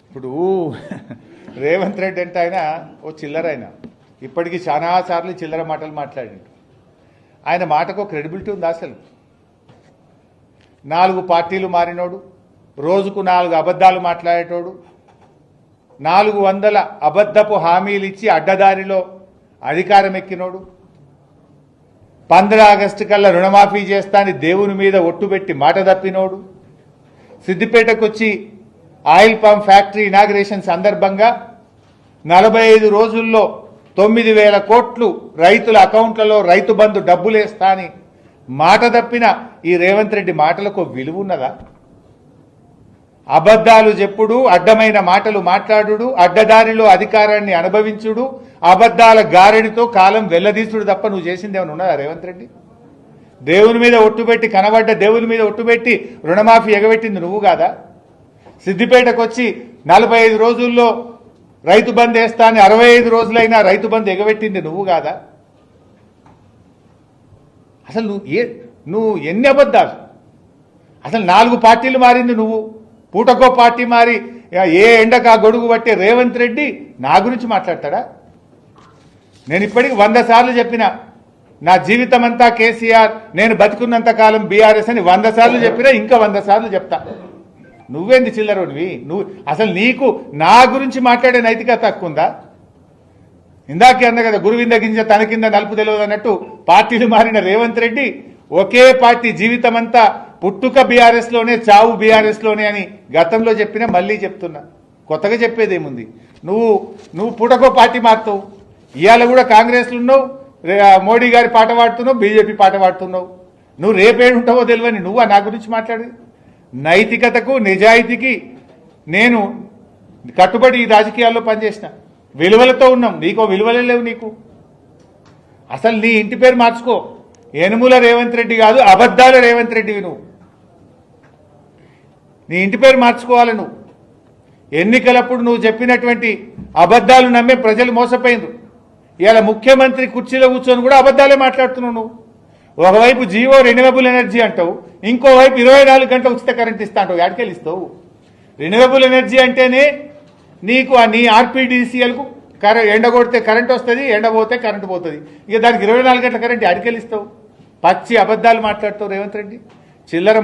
ఇప్పుడు రేవంత్ రెడ్డి అంటే ఆయన ఓ చిల్లర, ఆయన ఇప్పటికీ చాలాసార్లు చిల్లర మాటలు మాట్లాడిండు. ఆయన మాటకు క్రెడిబిలిటీ ఉంది అసలు? 4 పార్టీలు మారినోడు, రోజుకు 4 అబద్ధాలు మాట్లాడేటోడు, 400 అబద్ధపు హామీలు ఇచ్చి అడ్డదారిలో అధికారం ఎక్కినోడు, 15 ఆగస్టు కల్లా రుణమాఫీ చేస్తానని దేవుని మీద ఒట్టుబెట్టి మాట తప్పినోడు, సిద్దిపేటకు వచ్చి ఆయిల్ పంప్ ఫ్యాక్టరీ ఇనాగ్రేషన్ సందర్భంగా 45 రోజుల్లో 9,000 కోట్లు రైతుల అకౌంట్లలో రైతు బంధు డబ్బులేస్తా అని మాట తప్పిన ఈ రేవంత్ రెడ్డి మాటలకు విలువ ఉన్నదా? అబద్ధాలు చెప్పుడు, అడ్డమైన మాటలు మాట్లాడుడు, అడ్డదారిలో అధికారాన్ని అనుభవించుడు, అబద్ధాల గారెడితో కాలం వెల్లదీసుడు తప్ప నువ్వు చేసింది ఏమైనా ఉన్నదా రేవంత్ రెడ్డి? దేవుని మీద ఒట్టుబెట్టి, కనబడ్డ దేవుని మీద ఒట్టుబెట్టి రుణమాఫీ ఎగబెట్టింది నువ్వు కాదా? సిద్దిపేటకు వచ్చి 45 రోజుల్లో రైతు బంద్ వేస్తా అని 65 రోజులైనా రైతు బంద్ ఎగబెట్టింది నువ్వు కాదా? అసలు నువ్వు ఎన్ని అబద్ధాలు? అసలు 4 పార్టీలు మారింది నువ్వు, పూటకో పార్టీ మారి ఏ ఎండకు ఆ గొడుగు పట్టే రేవంత్ రెడ్డి నా గురించి మాట్లాడతాడా? నేను ఇప్పటికి 100 సార్లు చెప్పిన, నా జీవితం అంతా కేసీఆర్, నేను బతుకున్నంత కాలం బీఆర్ఎస్ అని 100 సార్లు చెప్పినా, ఇంకా 100 సార్లు చెప్తా. నువ్వేంది చిల్లరోడివి? నువ్వు అసలు నీకు నా గురించి మాట్లాడే నైతికత తక్కువ ఉందా? ఇందాకే అన్న కదా, గురువింద గింజ తన కింద నలుపు తెలియదు అన్నట్టు పార్టీలు మారిన రేవంత్ రెడ్డి ఒకే పార్టీ జీవితం అంతా, పుట్టుక బీఆర్ఎస్ లోనే, చావు బీఆర్ఎస్ లోనే అని గతంలో చెప్పినా మళ్ళీ చెప్తున్నా. కొత్తగా చెప్పేదేముంది? నువ్వు పుటకో పార్టీ మారుతావు, ఇవాళ కూడా కాంగ్రెస్లో ఉన్నావు, మోడీ గారి పాట పాడుతున్నావు, బీజేపీ పాట పాడుతున్నావు. నువ్వు రేపేడుంటావో తెలియని నువ్వు నా గురించి మాట్లాడి? నైతికతకు, నిజాయితీకి నేను కట్టుబడి ఈ రాజకీయాల్లో పనిచేసిన, విలువలతో ఉన్నాం. నీకో విలువలే లేవు నీకు. అసలు నీ ఇంటి పేరు మార్చుకో, యనుమల రేవంత్ రెడ్డి కాదు, అబద్ధాల రేవంత్ రెడ్డివి నువ్వు. నీ ఇంటి పేరు మార్చుకోవాలి నువ్వు. ఎన్నికలప్పుడు నువ్వు చెప్పినటువంటి అబద్ధాలు నమ్మే ప్రజలు మోసపోయిండ్రు. ఇవాళ ముఖ్యమంత్రి కుర్చీలో కూర్చొని కూడా అబద్ధాలే మాట్లాడుతున్నావు నువ్వు. ఒకవైపు జీవో రెన్యూవబుల్ ఎనర్జీ అంటావు, ఇంకోవైపు 24 గంటల ఉచిత కరెంట్ ఇస్తా అంటావు. ఎక్కడికెళ్ళి ఇస్తావు? రెన్యూవబుల్ ఎనర్జీ అంటేనే నీకు నీ ఆర్పీడీసీఎల్కు ఎండ కొడితే కరెంట్ వస్తుంది, ఎండ పోతే కరెంట్ పోతుంది. ఇక దానికి 24 గంటల కరెంట్ ఎక్కడికెళ్ళి ఇస్తావు? పచ్చి అబద్ధాలు మాట్లాడుతావు రేవంత్ రెడ్డి, చిల్లర